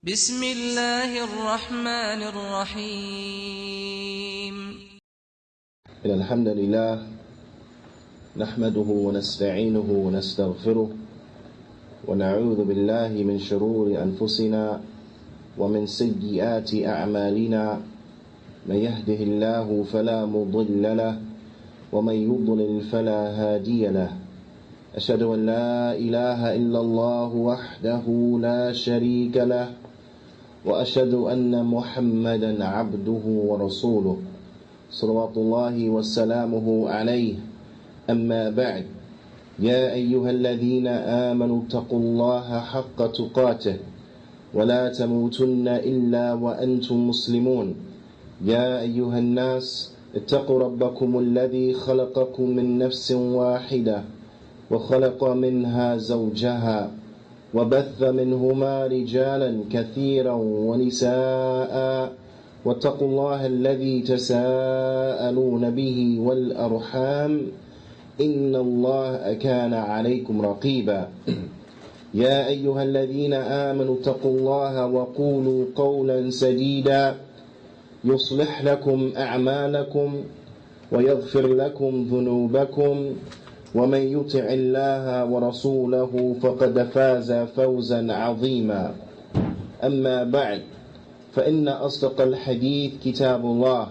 بسم الله الرحمن الرحيم. إن الحمد لله نحمده ونستعينه ونستغفره ونعوذ بالله من شرور أنفسنا ومن سيئات أعمالنا. من يهده الله فلا مضل له ومن يضلل فلا هادي له. أشهد أن لا إله إلا الله وحده لا شريك له وأشهد أن محمدا عبده ورسوله صلوات الله وسلامه عليه. أما بعد، يا أيها الذين آمنوا اتقوا الله حق تقاته ولا تموتن إلا وأنتم مسلمون. يا أيها الناس اتقوا ربكم الذي خلقكم من نفس واحدة وخلق منها زوجها وبث منهما رجالا كثيرا ونساء واتقوا الله الذي تساءلون به والأرحام إن الله كان عليكم رقيبا. يا أيها الذين آمنوا اتقوا الله وقولوا قولا سديدا يصلح لكم أعمالكم ويغفر لكم ذنوبكم ومن يطع الله ورسوله فقد فاز فوزا عظيما. أما بعد، فإن أصدق الحديث كتاب الله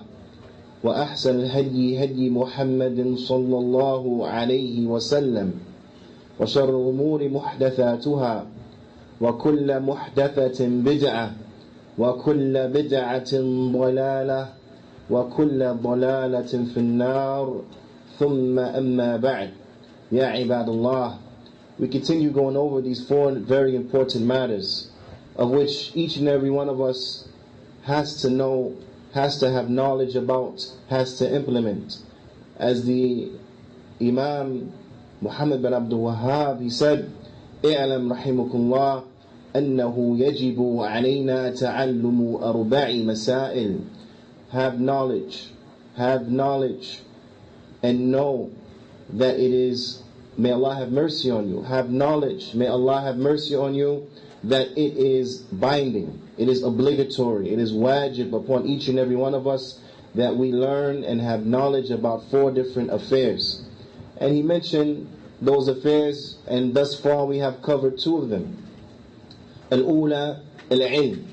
وأحسن الهدي هدي محمد صلى الله عليه وسلم وشر الأمور محدثاتها وكل محدثة بدعة وكل بدعة ضلالة وكل ضلالة في النار. ثم أما بعد. Ya ibadallah, we continue going over these four very important matters, of which each and every one of us has to know, has to have knowledge about, has to implement. As the Imam Muhammad bin Abdul Wahhab, he said, اعلم رحمك الله أنه يجب علينا تعلم أربع مسائل. Have knowledge and know that it is, may Allah have mercy on you, have knowledge, may Allah have mercy on you, that it is binding, it is obligatory, it is wajib upon each and every one of us that we learn and have knowledge about four different affairs. And he mentioned those affairs, and thus far we have covered two of them. Al-ula al-ilm,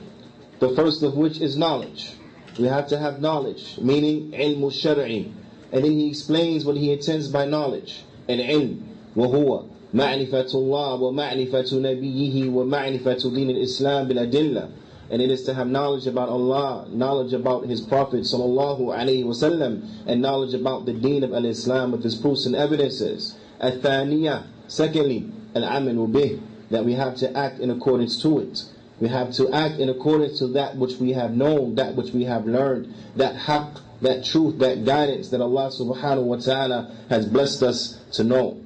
the first of which is knowledge. We have to have knowledge, meaning ilmu shar'i. And then he explains what he intends by knowledge. Al-ilm, وهو معرفة الله ومعرفة نبيه ومعرفة دين الإسلام بالأدلة. And it is to have knowledge about Allah, knowledge about His Prophet sallallahu alaihi wasallam, and knowledge about the deen of Al-Islam with His proofs and evidences. Al-thaniya, secondly, al-amalu bih, that we have to act in accordance to it. We have to act in accordance to that which we have known, that which we have learned, that haqq, that truth, that guidance that Allah subhanahu wa ta'ala has blessed us to know.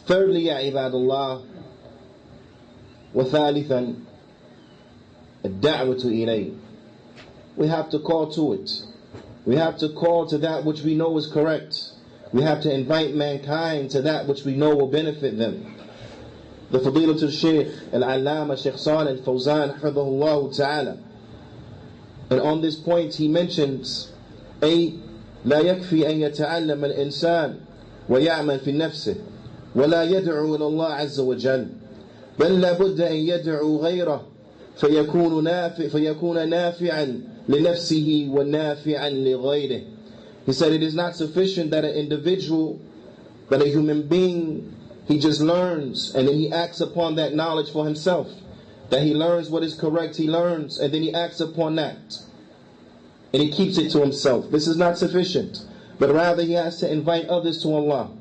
Thirdly, ya ibadallah, وثالثا الدعوة إليه. We have to call to it. We have to call to that which we know is correct. We have to invite mankind to that which we know will benefit them. The Fadilatul Shaykh Al-Allama Shaykh Salih Al-Fawzan Hafidhahullah Ta'ala, and on this point he mentions أي لا يكفي أن يتعلم الإنسان ويعمل في نفسه ولا يدعو إلى الله عز وجل بل لابد أن يدعو غيره فيكون نافعا لنفسه ونافعا لغيره. He said it is not sufficient that an individual, that a human being, he just learns and then he acts upon that knowledge for himself. That he learns what is correct, he learns, and then he acts upon that. And he keeps it to himself. This is not sufficient. But rather he has to invite others to Allah.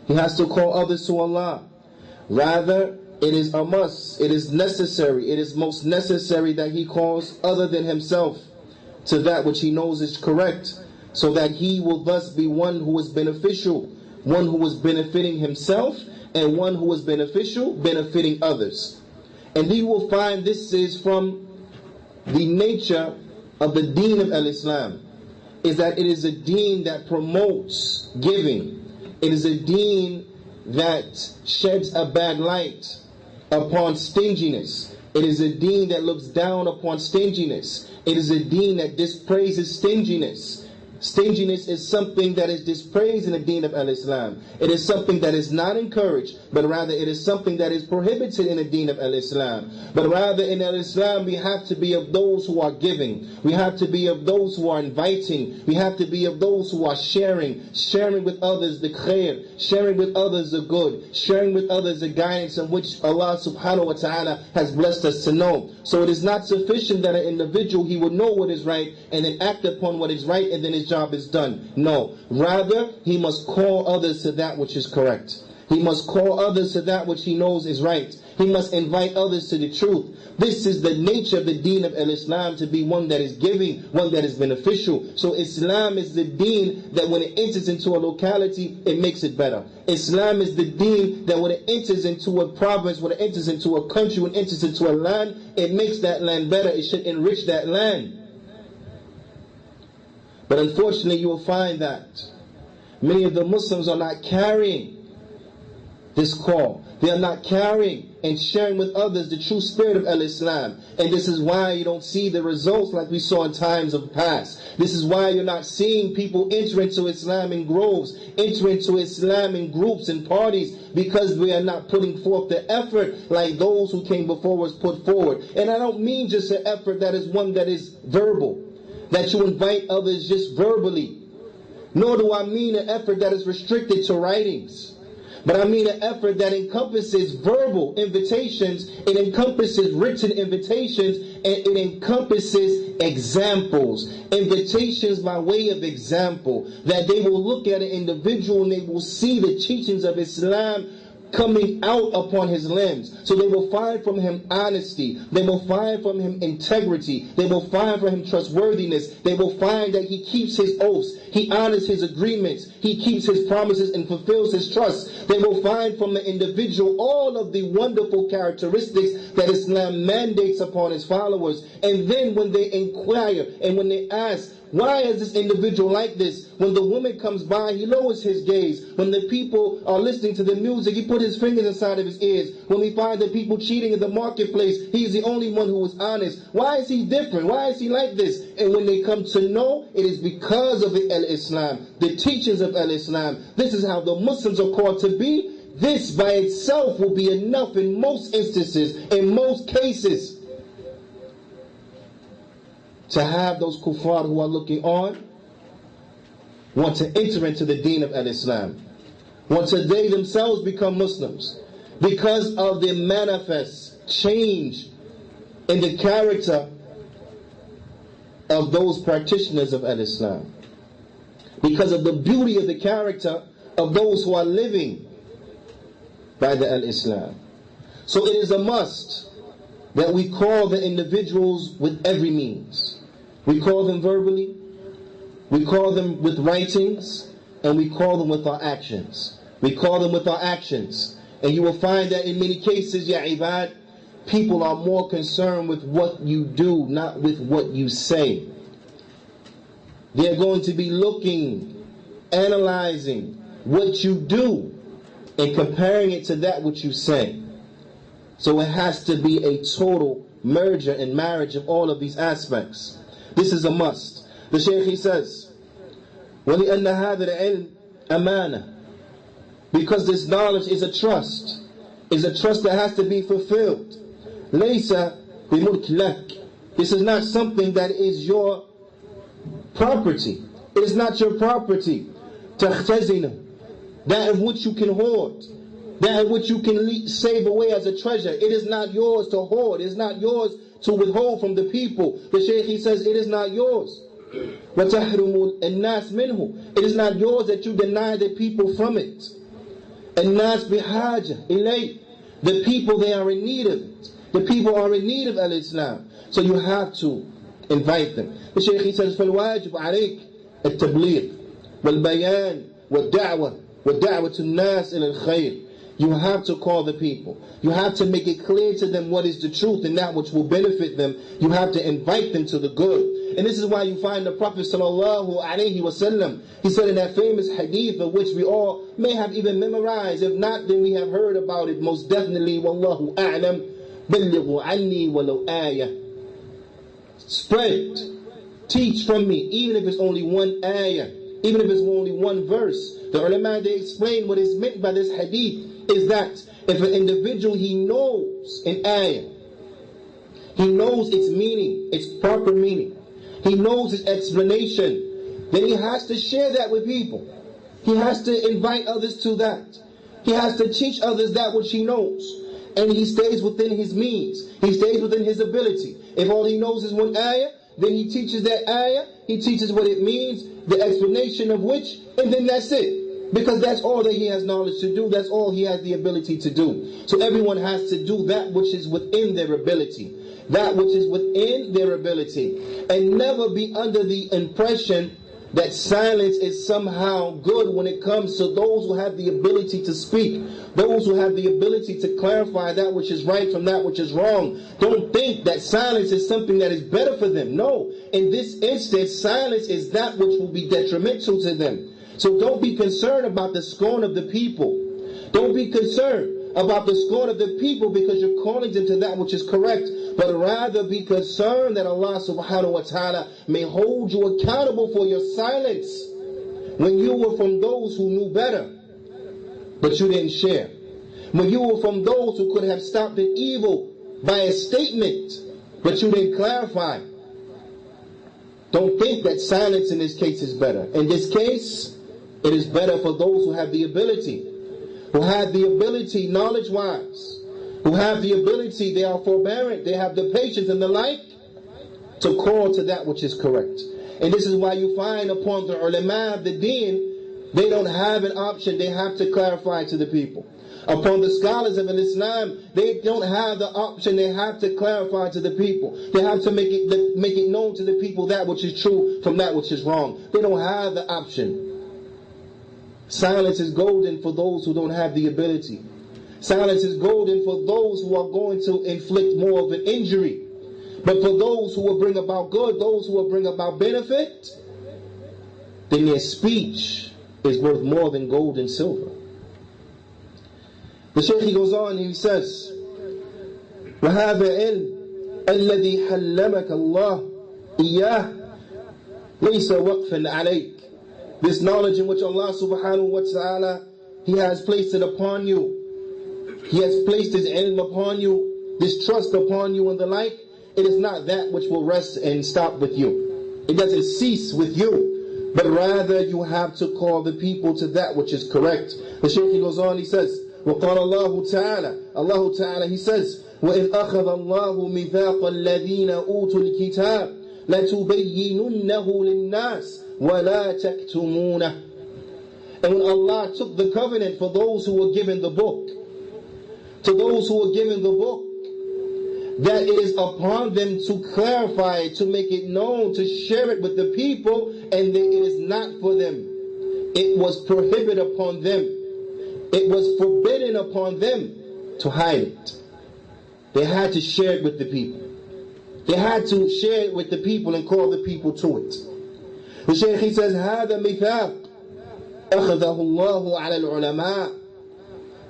He has to call others to Allah. Rather, it is a must, it is necessary, it is most necessary that he calls other than himself to that which he knows is correct, so that he will thus be one who is beneficial, one who is benefiting himself, and one who is beneficial, benefiting others. And you will find this is from the nature of the deen of Al-Islam, is that it is a deen that promotes giving. It is a deen that sheds a bad light upon stinginess. It is a deen that looks down upon stinginess. It is a deen that dispraises stinginess. Stinginess is something that is dispraised in the deen of Al-Islam. It is something that is not encouraged, but rather it is something that is prohibited in the deen of Al-Islam. But rather in Al-Islam we have to be of those who are giving. We have to be of those who are inviting. We have to be of those who are sharing with others the khair, sharing with others the good, sharing with others the guidance in which Allah subhanahu wa ta'ala has blessed us to know. So it is not sufficient that an individual, he will know what is right and then act upon what is right and then his job is done. No, rather he must call others to that which is correct. He must call others to that which he knows is right. He must invite others to the truth. This is the nature of the deen of Al-Islam, to be one that is giving, one that is beneficial. So Islam is the deen that when it enters into a locality, it makes it better. Islam is the deen that when it enters into a province, when it enters into a country, when it enters into a land, it makes that land better. It should enrich that land. But unfortunately, you will find that many of the Muslims are not carrying this call. They are not carrying and sharing with others the true spirit of Al-Islam. And this is why you don't see the results like we saw in times of past. This is why you're not seeing people enter into Islam in groves, enter into Islam in groups and parties, because we are not putting forth the effort like those who came before us put forward. And I don't mean just an effort that is one that is verbal, that you invite others just verbally. Nor do I mean an effort that is restricted to writings. But I mean an effort that encompasses verbal invitations, it encompasses written invitations, and it encompasses examples. Invitations by way of example. That they will look at an individual and they will see the teachings of Islam coming out upon his limbs. So they will find from him honesty. They will find from him integrity. They will find from him trustworthiness. They will find that he keeps his oaths. He honors his agreements. He keeps his promises and fulfills his trust. They will find from the individual all of the wonderful characteristics that Islam mandates upon his followers. And then when they inquire and when they ask, why is this individual like this? When the woman comes by, he lowers his gaze. When the people are listening to the music, he put his fingers inside of his ears. When we find the people cheating in the marketplace, he's the only one who is honest. Why is he different? Why is he like this? And when they come to know, it is because of the Al-Islam, the teachings of Al-Islam. This is how the Muslims are called to be. This by itself will be enough in most instances, in most cases, to have those kuffar who are looking on want to enter into the deen of Al-Islam, want to they themselves become Muslims because of the manifest change in the character of those practitioners of Al-Islam, because of the beauty of the character of those who are living by the Al-Islam. So it is a must that we call the individuals with every means. We call them verbally, we call them with writings, and we call them with our actions. We call them with our actions. And you will find that in many cases, ya ibad, people are more concerned with what you do, not with what you say. They're going to be looking, analyzing what you do, and comparing it to that which you say. So it has to be a total merger and marriage of all of these aspects. This is a must. The Shaykh, he says, وَلِأَنَّ هَذَا الْعِلْمِ أَمَانَةٌ, because this knowledge is a trust that has to be fulfilled. لَيْسَ بِمُلْكِ لَكَ, this is not something that is your property. It is not your property. تَخْتَزِنَ, that of which you can hoard, that of which you can save away as a treasure. It is not yours to hoard. It is not yours to withhold from the people. The Shaykh, he says, it is not yours. وَتَحْرُمُ النَّاسِ مِنْهُ, it is not yours that you deny the people from it. النَّاسِ بِحَاجَةٍ إِلَيْهِ, the people, they are in need of it. The people are in need of Al-Islam. So you have to invite them. The Shaykh, he says, فَالْوَاجِبُ عَلَيْكَ التَّبْلِيغ وَالْبَيَانِ وَالدَّعْوَةِ وَالدَّعْوَةُ النَّاسِ إِلَى الْخَيْرِ. You have to call the people. You have to make it clear to them what is the truth and that which will benefit them. You have to invite them to the good. And this is why you find the Prophet ﷺ, he said in that famous hadith of which we all may have even memorized. If not, then we have heard about it most definitely. Wallahu a'lam. بلغوا عني ولو آية. Spread, teach from me, even if it's only one ayah, even if it's only one verse. The ulama, they explain what is meant by this hadith is that if an individual, he knows an ayah, he knows its meaning, its proper meaning, he knows its explanation, then he has to share that with people. He has to invite others to that. He has to teach others that which he knows. And he stays within his means. He stays within his ability. If all he knows is one ayah, then he teaches that ayah, he teaches what it means, the explanation of which, and then that's it. Because that's all that he has knowledge to do, that's all he has the ability to do. So everyone has to do that which is within their ability. That which is within their ability. And never be under the impression that silence is somehow good when it comes to those who have the ability to speak, those who have the ability to clarify that which is right from that which is wrong. Don't think that silence is something that is better for them. No, in this instance, silence is that which will be detrimental to them. So don't be concerned about the scorn of the people. Don't be concerned about the scorn of the people because you're calling them to that which is correct, but rather be concerned that Allah subhanahu wa ta'ala may hold you accountable for your silence when you were from those who knew better, but you didn't share. When you were from those who could have stopped an evil by a statement, but you didn't clarify. Don't think that silence in this case is better. In this case, it is better for those who have the ability, who have the ability knowledge-wise, who have the ability, they are forbearant, they have the patience and the like, to call to that which is correct. And this is why you find upon the ulama of the deen, they don't have an option, they have to clarify to the people. Upon the scholars of Islam, they don't have the option, they have to clarify to the people. They have to make it known to the people that which is true from that which is wrong. They don't have the option. Silence is golden for those who don't have the ability. Silence is golden for those who are going to inflict more of an injury. But for those who will bring about good, those who will bring about benefit, then their speech is worth more than gold and silver. The Shaykh, he goes on and he says, وَهَذَا الْعِلْمِ الَّذِي حَلَّمَكَ اللَّهُ إِيَّاهُ لَيْسَ وَقْفًا عَلَيْكَ. This knowledge in which Allah subhanahu wa ta'ala, He has placed it upon you. He has placed His ilm upon you, this trust upon you and the like. It is not that which will rest and stop with you. It doesn't cease with you, but rather you have to call the people to that which is correct. The Shaykh, he goes on, he says, وَقَالَ اللَّهُ تَعَالَى, Allah Ta'ala, He says, وَإِذْ أَخَذَ اللَّهُ مِثَاقَ الَّذِينَ أُوتُوا الْكِتَابَ لَتُبَيِّنُنَّهُ لِلنَّاسِ وَلَا تَكْتُمُونَهُ. And when Allah took the covenant for those who were given the book, to those who were given the book, that it is upon them to clarify it, to make it known, to share it with the people, and that it is not for them. It was prohibited upon them. It was forbidden upon them to hide it. They had to share it with the people. They had to share it with the people and call the people to it. The Shaykh, he says, هذا ميثاق أخذه الله على العلماء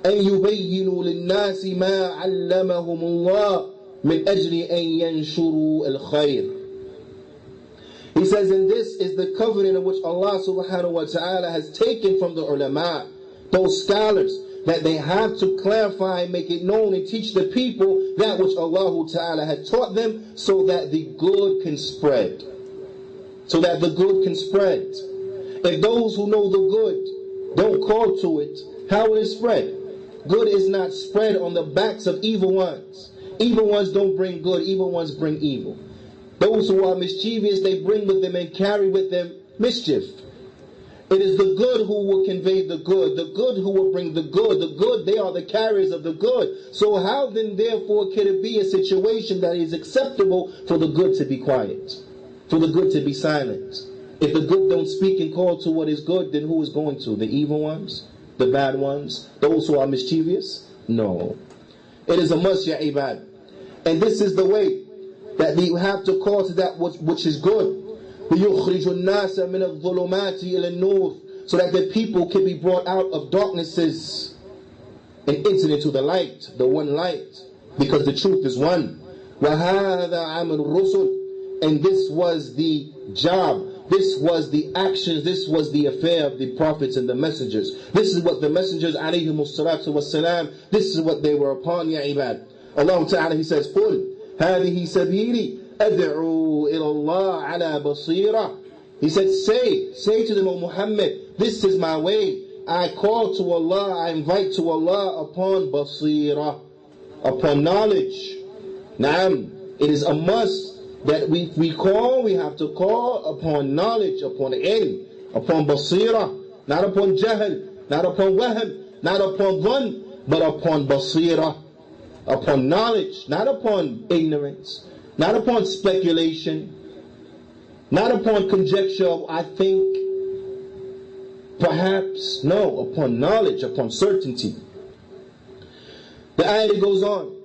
أن يبينوا للناس ما علمهم الله من أجل أن ينشروا الخير. He says, and this is the covenant in which Allah subhanahu wa ta'ala has taken from the ulama, those scholars, that they have to clarify, make it known, and teach the people that which Allah ta'ala has taught them, so that the good can spread. So that the good can spread. If those who know the good don't call to it, how will it spread? Good is not spread on the backs of evil ones. Evil ones don't bring good, evil ones bring evil. Those who are mischievous, they bring with them and carry with them mischief. It is the good who will convey the good who will bring the good, they are the carriers of the good. So how then therefore can it be a situation that is acceptable for the good to be quiet, for the good to be silent? If the good don't speak and call to what is good, then who is going to? The evil ones? The bad ones? Those who are mischievous? No. It is a must, ya ibad. And this is the way that we have to call to that which is good. وَيُخْرِجُ النَّاسَ مِنَ الظُّلُمَاتِ إِلَى النُّورِ, so that the people can be brought out of darknesses and entered into the light, the one light. because the truth is one. وَهَذَا عَمَلُ الرُّسُلِ, and this was the job, this was the actions, this was the affair of the prophets and the messengers. This is what the messengers alayhimus salatu wassalam, this is what they were upon, ya ibad. Allah Ta'ala, He says, قُلْ هَذِهِ سَبِيلِي أَدْعُوا إِلَى اللَّهِ عَلَى بَصِيرَةٍ. He said, say to them, O Muhammad, this is my way. I call to Allah, I invite to Allah upon basira, upon knowledge. Naam, it is a must that we have to call upon knowledge, upon ilm, upon basira, not upon jahl, not upon wahm, not upon dhann, but upon basira, upon knowledge, not upon ignorance, not upon speculation, not upon conjecture, I think, perhaps, no, upon knowledge, upon certainty. The ayah goes on,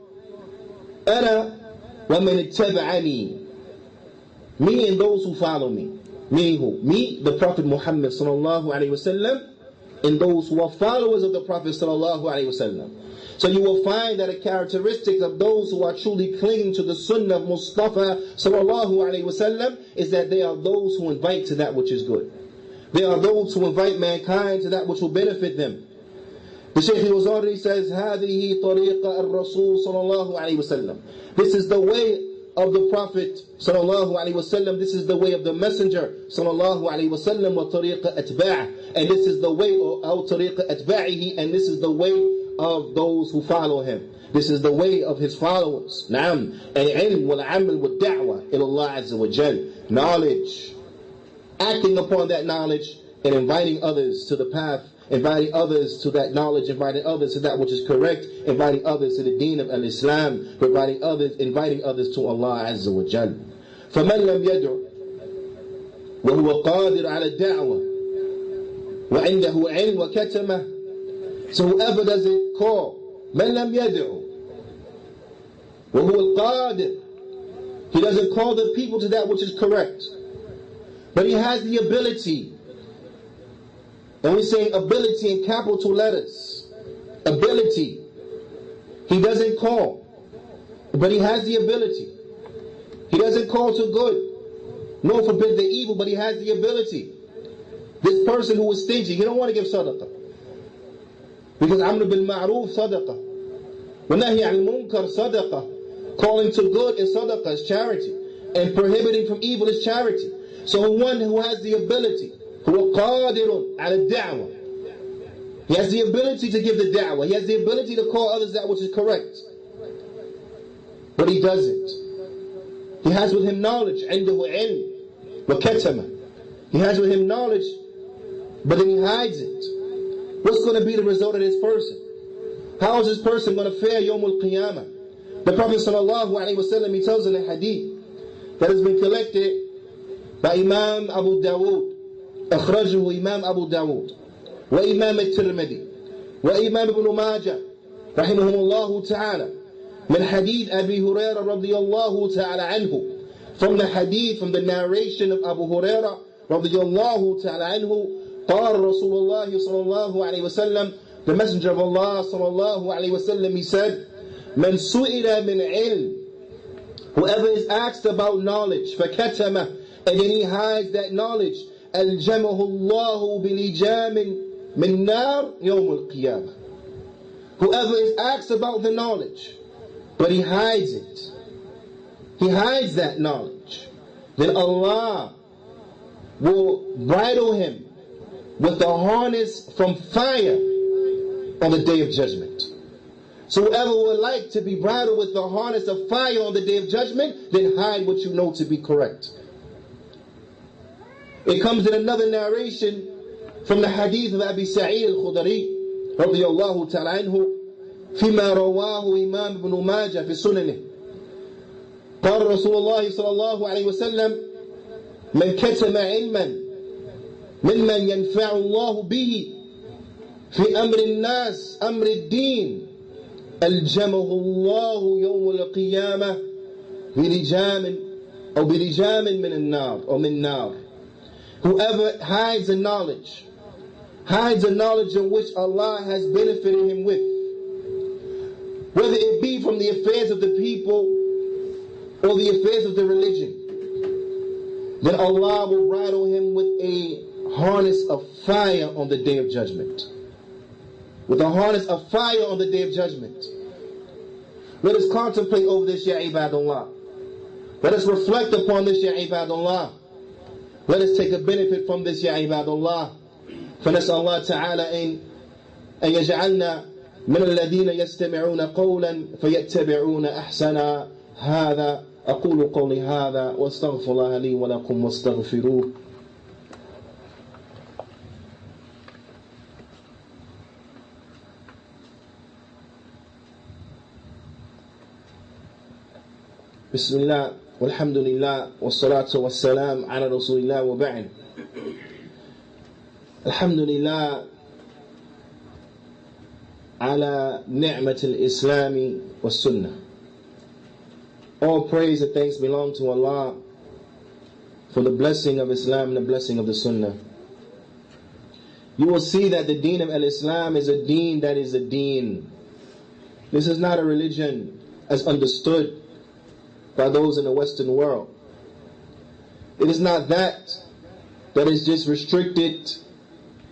أَنَا وَمَنِ اتَّبَعَنِي, me and those who follow me. Meaning who? Me, the Prophet Muhammad sallallahu alayhi wasallam, and those who are followers of the Prophet sallallahu alayhi wasallam. So you will find that a characteristic of those who are truly clinging to the sunnah of Mustafa sallallahu alayhi wasallam is that they are those who invite to that which is good. They are those who invite mankind to that which will benefit them. The Shaykh al-Wazari says, هذه طريقة الرسول صلى الله عليه وسلم. This is the way of the Prophet sallallahu alaihi wasallam. This is the way of the Messenger sallallahu alaihi wasallam. وطريقة أتباعه, and this is the way of طريقة أتباعه, and this is the way of those who follow him. This is the way of his followers. نعم. العلم والعمل والدعوة إلى الله عز وجل. Knowledge, acting upon that knowledge, and inviting others to the path, inviting others to that knowledge, inviting others to that which is correct, inviting others to the deen of al-Islam, inviting others to Allah Azza wa Jal. فَمَنْ لَمْ يَدْعُ وَهُوَ قَادِرٌ عَلَى الدَّعْوَةِ وَعِنْدَهُ عِلْمٌ وَكَتَمَةٌ. So whoever doesn't call, مَنْ لَمْ يَدْعُ وَهُوَ الْقَادِرُ, he doesn't call the people to that which is correct, but he has the ability. And we're saying ability in capital letters. Ability. He doesn't call, but he has the ability. He doesn't call to good, nor forbid the evil, but he has the ability. This person who is stingy, he don't want to give sadaqah, because amr bil ma'ruf sadaqah, wa nahy al munkar sadaqah. Calling to good is sadaqah, is charity, and prohibiting from evil is charity. So one who has the ability, هو قادر على الدعوة, he has the ability to give the da'wah, he has the ability to call others that which is correct, but he doesn't. He has with him knowledge, عنده علم وكتمة. He has with him knowledge, but then he hides it. What's going to be the result of this person? How is this person going to fare Yawm al-Qiyamah? The Prophet sallallahu alaihi wasallam, he tells in a hadith that has been collected by Imam Abu Dawood, أخرجه إمام أبو داود وإمام الترمذي وإمام ابن ماجه رحمهم الله تعالى, من حديث أبي هريرة رضي الله تعالى عنه, from the hadith, from the narration of Abu Hurairah رضي الله تعالى عنه, قال رسول الله صلى الله عليه وسلم, the Messenger of Allah صلى الله عليه وسلم, he said, من سئل من علم, whoever is asked about knowledge, فكتمه, and then he hides that knowledge, ألجمه الله بلجام من نار يوم القيامة. Whoever is asked about the knowledge, but he hides it, he hides that knowledge, then Allah will bridle him with the harness from fire on the day of judgment. So whoever would like to be bridled with the harness of fire on the day of judgment, then hide what you know to be correct. It comes in another narration from the hadith of Abi Sa'id al-Khudri رضي الله تعالى عنه, فيما رواه إمام ابن ماجه في سننه, قال رسول الله صلى الله عليه وسلم, من كتم علما ممن ينفع الله به في أمر الناس أمر الدين ألجمه الله يوم القيامة بلجام أو بلجام من النار أو من نار. Whoever hides a knowledge in which Allah has benefited him with, whether it be from the affairs of the people or the affairs of the religion, then Allah will bridle him with a harness of fire on the day of judgment. With a harness of fire on the day of judgment. Let us contemplate over this, ya ibadullah. Let us reflect upon this, ya ibadullah. Let us take a benefit from this, ya ibadullah. فنسأل الله تعالى أن يجعلنا من الذين يستمعون قولا فيتبعون أحسنا. هذا أقول قولي هذا واستغفر الله لي ولكم واستغفروه. بسم الله والحمد لله والصلاة والسلام على رسول الله وبعد. الحمد لله على نعمة الإسلام والسنة. All praise and thanks belong to Allah for the blessing of Islam and the blessing of the Sunnah. You will see that the deen of al-Islam is a deen that is a deen. This is not a religion as understood by those in the Western world. It is not that is just restricted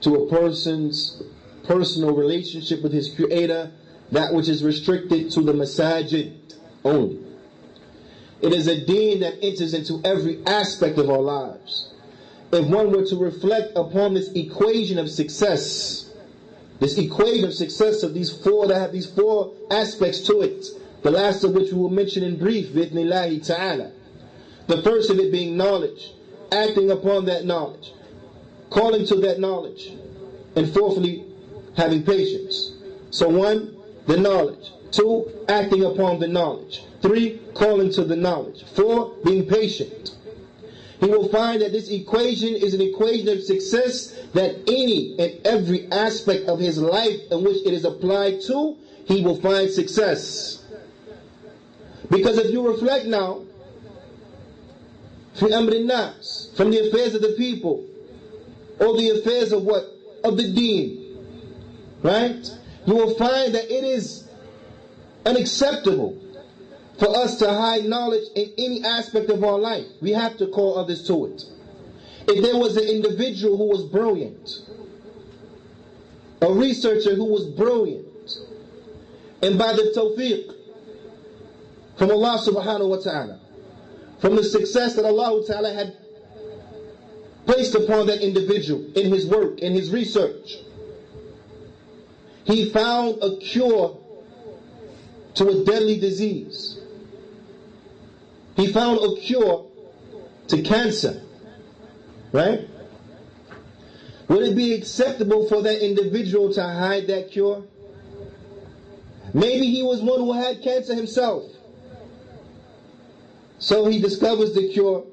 to a person's personal relationship with his Creator, that which is restricted to the Masjid only. It is a deen that enters into every aspect of our lives. If one were to reflect upon this equation of success of these four, that have these four aspects to it, the last of which we will mention in brief, bi'ithnillahi ta'ala. The first of it being knowledge, acting upon that knowledge, calling to that knowledge, and fourthly, having patience. So 1, the knowledge. 2, acting upon the knowledge. 3, calling to the knowledge. 4, being patient. He will find that this equation is an equation of success that any and every aspect of his life in which it is applied to, he will find success. Because if you reflect now, from the affairs of the people, or the affairs of what? Of the deen, right? You will find that it is unacceptable for us to hide knowledge in any aspect of our life. We have to call others to it. If there was an individual who was brilliant, a researcher who was brilliant, and by the tawfiq from Allah subhanahu wa ta'ala, from the success that Allah ta'ala had placed upon that individual in his work, in his research, he found a cure to a deadly disease. He found a cure to cancer, right? Would it be acceptable for that individual to hide that cure? Maybe he was one who had cancer himself. So he discovers the cure.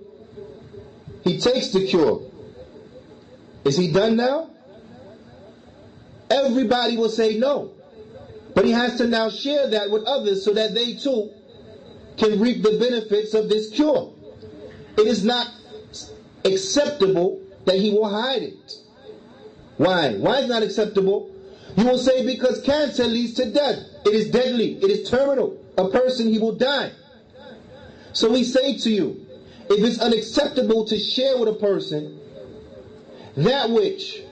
He takes the cure. Is he done now? Everybody will say no. But he has to now share that with others so that they too can reap the benefits of this cure. It is not acceptable that he will hide it. Why? Why is it not acceptable? You will say because cancer leads to death. It is deadly. It is terminal. A person, he will die. So we say to you, if it's unacceptable to share with a person that which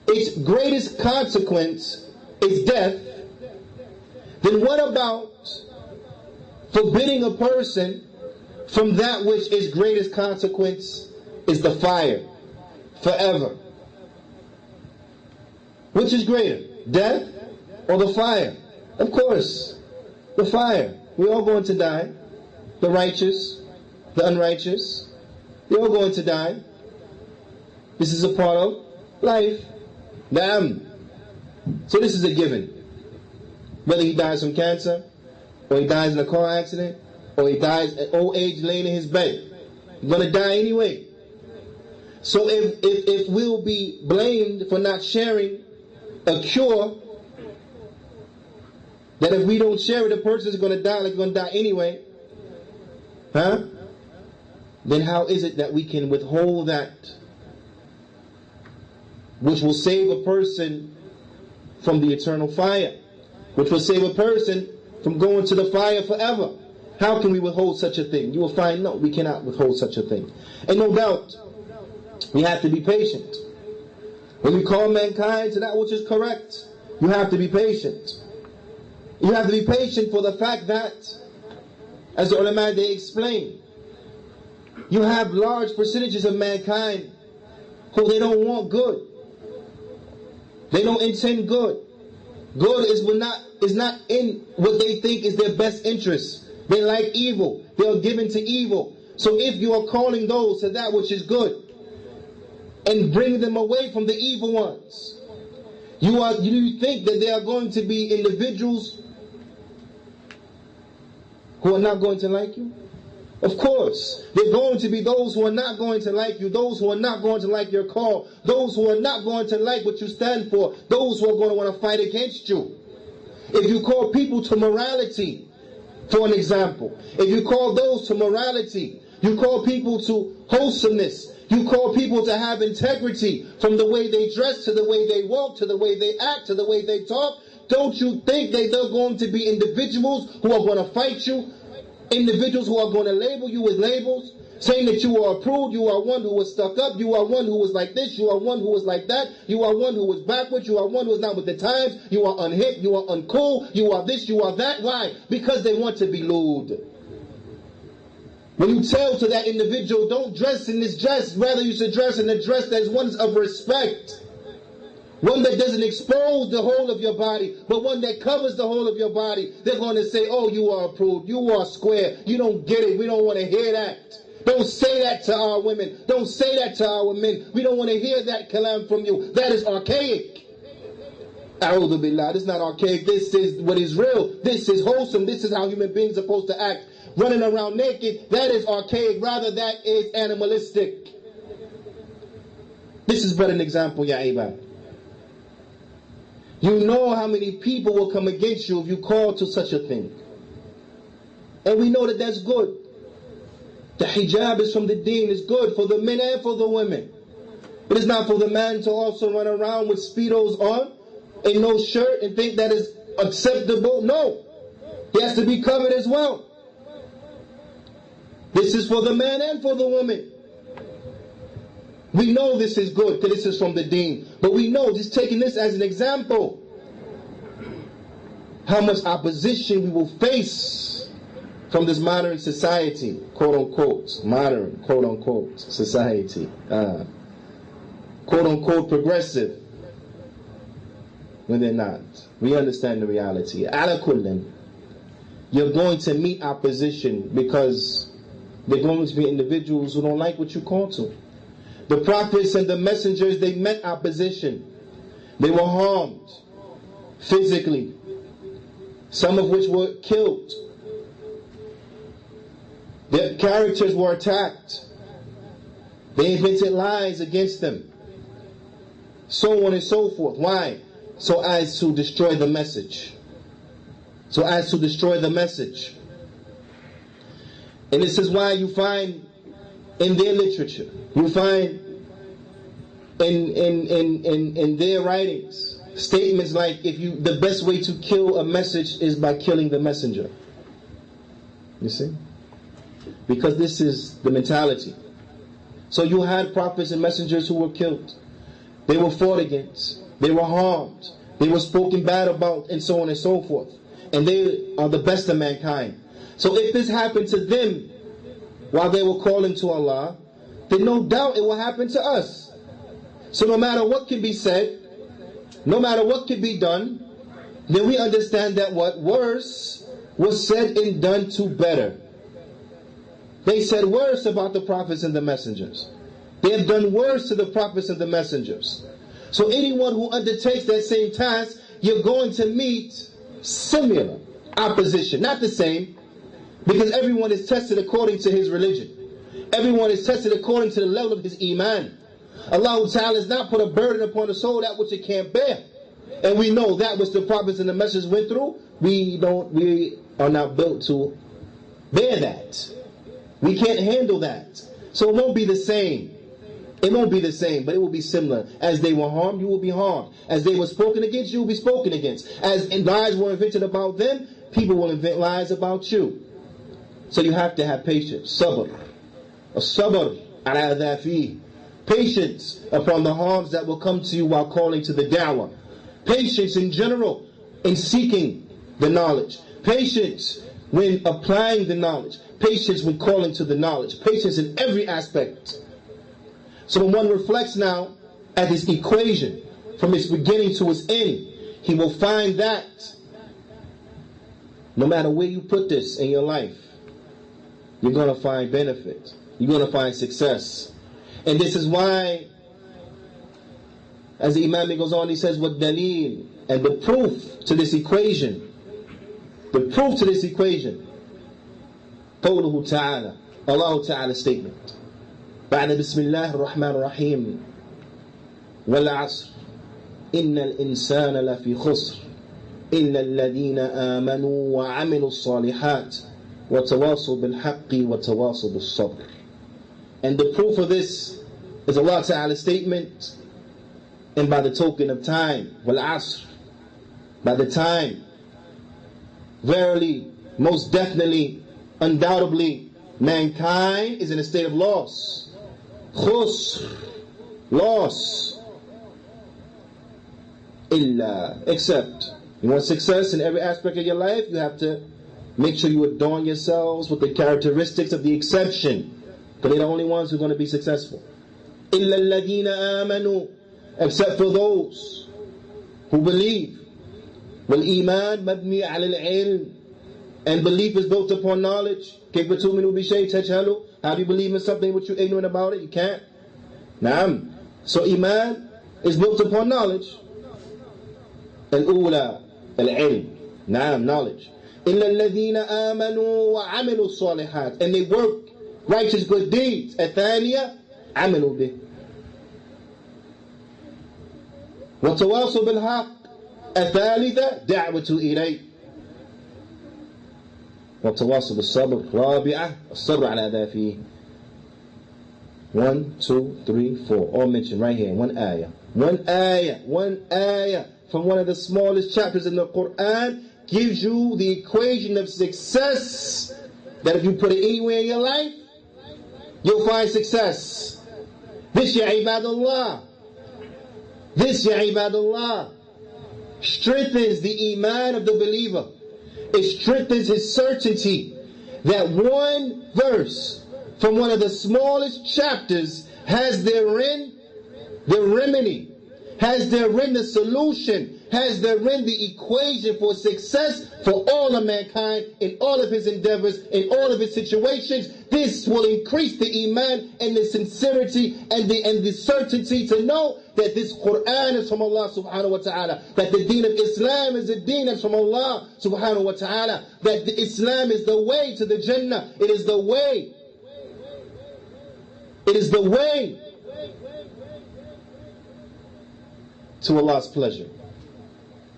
its greatest consequence is death, then what about forbidding a person from that which its greatest consequence is the fire forever? Which is greater, death or the fire? Of course, the fire. We're all going to die. The righteous, the unrighteous, they're all going to die. This is a part of life. So this is a given. Whether he dies from cancer, or he dies in a car accident, or he dies at old age laying in his bed, he's going to die anyway. So if we'll be blamed for not sharing a cure, that if we don't share it, the person is going to die like he's going to die anyway, then how is it that we can withhold that which will save a person from the eternal fire, which will save a person from going to the fire forever. How can we withhold such a thing? You will find, no, we cannot withhold such a thing. And no doubt, we have to be patient. When we call mankind to that which is correct, you have to be patient. You have to be patient for the fact that, as the ulama they explain, you have large percentages of mankind who they don't want good. They don't intend good. Good is not in what they think is their best interest. They like evil. They are given to evil. So if you are calling those to that which is good and bring them away from the evil ones, you think that there are going to be individuals who are not going to like you? Of course, there are going to be those who are not going to like you, those who are not going to like your call, those who are not going to like what you stand for, those who are going to want to fight against you. If you call people to morality, for an example, if you call those to morality, you call people to wholesomeness, you call people to have integrity from the way they dress to the way they walk, to the way they act, to the way they talk, don't you think that there are going to be individuals who are going to fight you? Individuals who are going to label you with labels, saying that you are approved, you are one who was stuck up, you are one who was like this, you are one who was like that, you are one who was backwards, you are one who is not with the times, you are unhip, you are uncool, you are this, you are that. Why? Because they want to be lewd. When you tell to that individual, don't dress in this dress, rather you should dress in a dress that is one of respect. One that doesn't expose the whole of your body, but one that covers the whole of your body. They're going to say, oh, you are approved, you are square, you don't get it, we don't want to hear that. Don't say that to our women, don't say that to our men. We don't want to hear that kalam from you. That is archaic. A'udhu billah, this is not archaic, this is what is real, this is wholesome, this is how human beings are supposed to act. Running around naked, that is archaic, rather that is animalistic. This is but an example, ya ibad. You know how many people will come against you if you call to such a thing. And we know that that's good. The hijab is from the deen, it's good for the men and for the women. It is not for the man to also run around with Speedos on and no shirt and think that is acceptable. No. He has to be covered as well. This is for the man and for the woman. We know this is good, because this is from the deen. But we know, just taking this as an example, how much opposition we will face from this modern society, quote-unquote, modern, quote-unquote, society, quote-unquote progressive, when they're not. We understand the reality. Ala kullin, you're going to meet opposition because there are going to be individuals who don't like what you call to. The prophets and the messengers, they met opposition. They were harmed physically, some of which were killed. Their characters were attacked. They invented lies against them, so on and so forth. Why? So as to destroy the message. So as to destroy the message. And this is why you find in their literature, you find in their writings statements like, the best way to kill a message is by killing the messenger. You see? Because this is the mentality. So you had prophets and messengers who were killed. They were fought against. They were harmed. They were spoken bad about, and so on and so forth. And they are the best of mankind. So if this happened to them while they were calling to Allah, then no doubt it will happen to us. So no matter what can be said, no matter what can be done, then we understand that what worse was said and done to better. They said worse about the prophets and the messengers. They have done worse to the prophets and the messengers. So anyone who undertakes that same task, you're going to meet similar opposition. Not the same, because everyone is tested according to his religion. Everyone is tested according to the level of his iman. Allah Ta'ala has not put a burden upon the soul that which it can't bear. And we know that which the prophets and the messengers went through, we are not built to bear that. We can't handle that. So it won't be the same. It won't be the same, but it will be similar. As they were harmed, you will be harmed. As they were spoken against, you will be spoken against. As lies were invented about them, People will invent lies about you. So you have to have patience. Sabr. As-sabr ala dhafi. Patience upon the harms that will come to you while calling to the da'wah. Patience in general in seeking the knowledge. Patience when applying the knowledge. Patience when calling to the knowledge. Patience in every aspect. So when one reflects now at this equation from its beginning to its end, he will find that no matter where you put this in your life, you're going to find benefit. You're going to find success. And this is why, as the Imam goes on, he says, what dalil, and the proof to this equation, قوله تعالى, Allah Ta'ala's statement, بعد بسم الله الرحمن الرحيم والعصر إن الإنسان لفي خسر إلا الذين آمنوا وعملوا الصالحات وتواصوا بالحق وتواصوا بالصبر. And the proof of this is Allah Ta'ala's statement, and by the token of time, والعصر, by the time, verily, most definitely, undoubtedly, mankind is in a state of loss. Khusr, loss. Illa, except. You want success in every aspect of your life, you have to make sure you adorn yourselves with the characteristics of the exception, because they're the only ones who are going to be successful. Illa alladhina amanu, except for those who believe. Wal iman mabni ala al-ilm, and belief is built upon knowledge. Kayfa tu'minu bi shay'in tajhalu? How do you believe in something but you're ignorant about it? You can't. Naam. So iman is built upon knowledge. Al-ula, al-ilm. Naam, knowledge. Illa alladhina amanu wa amilu salihat, and they work righteous good deeds. Athaniya, amilu bih. Wa tawasaw bil haqq. Athalitha, da'watu ilayh. وتواصل بالصبر. رابعة الصبر على ذا فيه. 1, 2, 3, 4, all mentioned right here. One ayah from one of the smallest chapters in the Qur'an gives you the equation of success, that if you put it anywhere in your life, you'll find success. This, ya ibadallah, strengthens the iman of the believer. It strengthens his certainty that one verse from one of the smallest chapters has therein the remedy, has therein the solution, has therein the equation for success for all of mankind in all of his endeavors, in all of his situations. This will increase the iman and the sincerity and the certainty to know that this Qur'an is from Allah subhanahu wa ta'ala, that the deen of Islam is a deen that's from Allah subhanahu wa ta'ala, that the Islam is the way to the Jannah. It is the way to Allah's pleasure.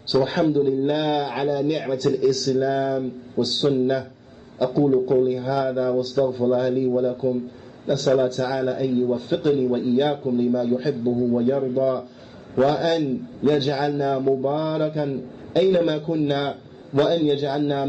So alhamdulillah ala ni'mat al-Islam was-sunnah. أقول قولي هذا واستغفر الله لي ولكم. نسأل الله تعالى أن يوفقني وإياكم لما يحبه ويرضى، وأن يجعلنا مباركا أينما كنا، وأن يجعلنا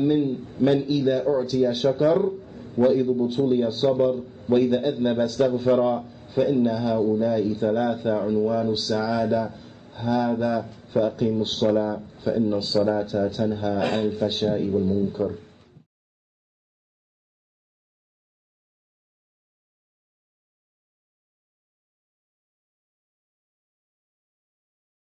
من إذا أعطي شكر، وإذا ابتلي صبر، وإذا أذنب استغفر، فإن هؤلاء ثلاثة عنوان السعادة. هذا فأقيموا الصلاة فإن الصلاة تنهى عن الفحشاء والمنكر.